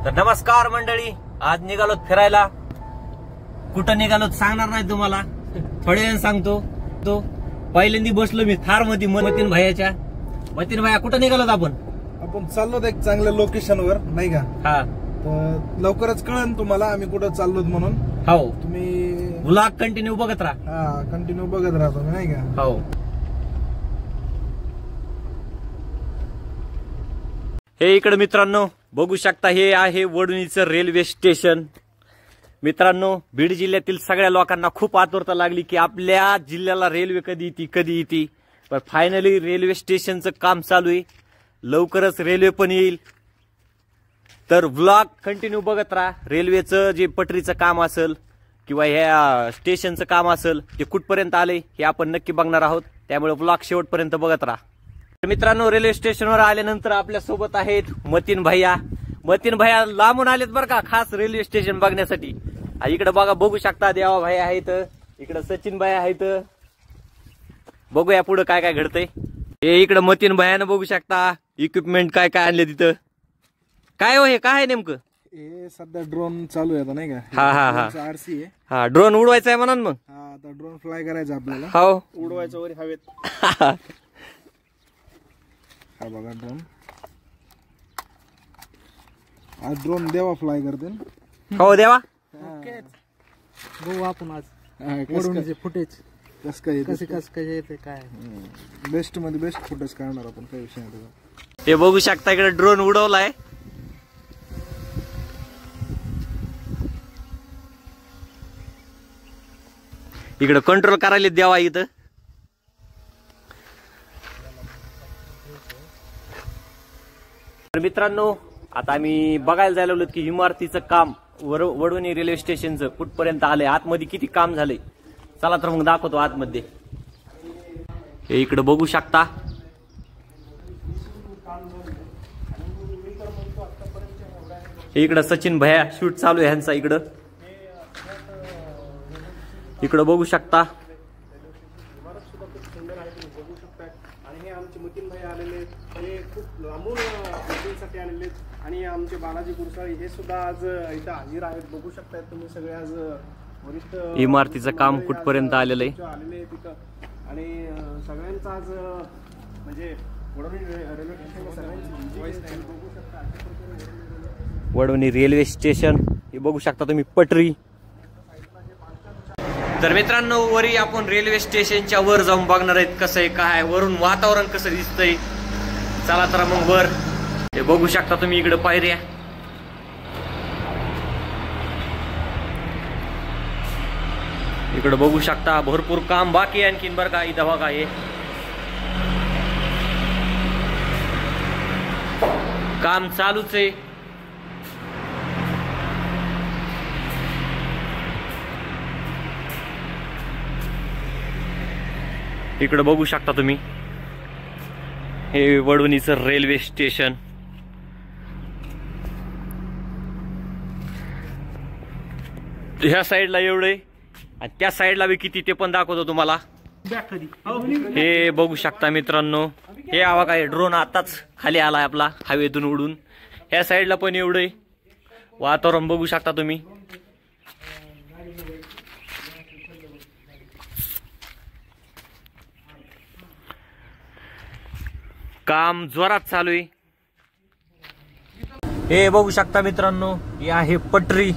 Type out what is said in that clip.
तर नमस्कार मंडळी, आज निघालोत फिरायला. कुठं निघालोत सांगणार नाही तुम्हाला, थोड्या वेळाने सांगतो. तो पहिल्यांदा बसलो मी थार मध्ये मतीन भाईच्या. मतीन भाई कुठं निघालोत आपण चाललोत एक चांगल्या लोकेशनवर, नाही का? हा, तर लवकरच कळन तुम्हाला आम्ही कुठं चाललोत म्हणून. हो, तुम्ही व्लॉग कंटिन्यू बघत राहा. हा, कंटिन्यू बघत राहा तुम्ही, नाही का? हो. हे इकडे मित्रांनो बघू शकता, हे आहे वडवणीचं रेल्वे स्टेशन. मित्रांनो, बीड जिल्ह्यातील सगळ्या लोकांना खूप आतुरता लागली की आपल्या जिल्ह्याला रेल्वे कधी येते. पण फायनली रेल्वे स्टेशनचं काम चालू आहे. लवकरच रेल्वे पण येईल. तर व्लॉग कंटिन्यू बघत राहा. रेल्वेचं जे पटरीचं काम असेल किंवा ह्या स्टेशनचं काम असेल ते कुठपर्यंत आले हे आपण नक्की बघणार आहोत. त्यामुळे व्लॉग शेवटपर्यंत बघत राहा. मित्रांनो, रेल्वे स्टेशनवर आल्यानंतर आपल्या सोबत आहेत मतीन भैया. मतीन भैया लांबून आलेत बरं का, खास रेल्वे स्टेशन बघण्यासाठी. इकडे बघू शकता, देवा भाई आहेत, इकडे सचिन भाई आहेत. बघूया पुढे काय काय घडतंय. हे इकडे मतीन भैयानं बघू शकता इक्विपमेंट काय काय आणले तिथं. काय हो, हे काय आहे नेमकं? हे सध्या ड्रोन चालू आहे, नाही का? हा हा हा, आरसी आहे. हा, ड्रोन उडवायचा आहे म्हणून. मग हा, आता ड्रोन फ्लाय करायचा आपल्याला. हो, उडवायचं वर हवेत. हा बघा ड्रोन. आज ड्रोन देवा फ्लाय करते. हो देवा. बघू आपण आज वडवणीचे फुटेज कस काय कसे येते काय. बेस्ट मध्ये बेस्ट फुटेज काढणार आपण, काही विषय नाही. ते बघू शकता, इकडे ड्रोन उडवलाय. इकडे कंट्रोल करायला द्यावा इथं. तर मित्रांनो, आता आम्ही बघायला जायला लागलो की इमारतीचं काम वडवणी रेल्वे स्टेशनचं कुठपर्यंत आलंय, आतमध्ये किती काम झालंय. चला तर मग दाखवतो आतमध्ये. हे इकडे बघू शकता. इकडं सचिन भैया शूट चालू आहे ह्यांचा. इकडं बघू शकता. आणि हे आमचे मतीन भाई आलेले, हे खूप लांबून मीटिंगसाठी आलेले. आणि आमचे बालाजी गुरसाळी हे सुद्धा आज इथं हजर आहेत. बघू शकताय तुम्ही सगळे आज वरिष्ठ इमारतीचं काम कुठपर्यंत आलेलं आहे आलेले तिथं. आणि सगळ्यांचं आज म्हणजे वडवणी रेल्वे स्टेशनला सगळ्यांची बघू शकता. वडवणी रेल्वे स्टेशन हे बघू शकता तुम्ही, पटरी. तर मित्रांनो, वरी आपण रेल्वे स्टेशनच्या वर जाऊन बघणार आहेत कसं आहे, काय वरून वातावरण कसं दिसतंय. चला तर मग वर. हे बघू शकता तुम्ही, इकडे पायऱ्या. इकडे बघू शकता भरपूर काम बाकी आहे आणखीन बरं का. इथं बघा, हे काम चालूच आहे. इकडे बघू शकता तुम्ही, हे वडवणीचं रेल्वे स्टेशन. ह्या साईडला एवढे आणि त्या साईडला बी किती ते पण दाखवतो तुम्हाला. हे बघू शकता मित्रांनो, हे आवा काय ड्रोन आताच खाली आलाय आपला हवेतून उडून. ह्या साईडला पण एवढे वातावरण बघू शकता तुम्ही. काम जोरात चालू आहे. हे बघू शकता मित्रांनो, हे आहे पटरी.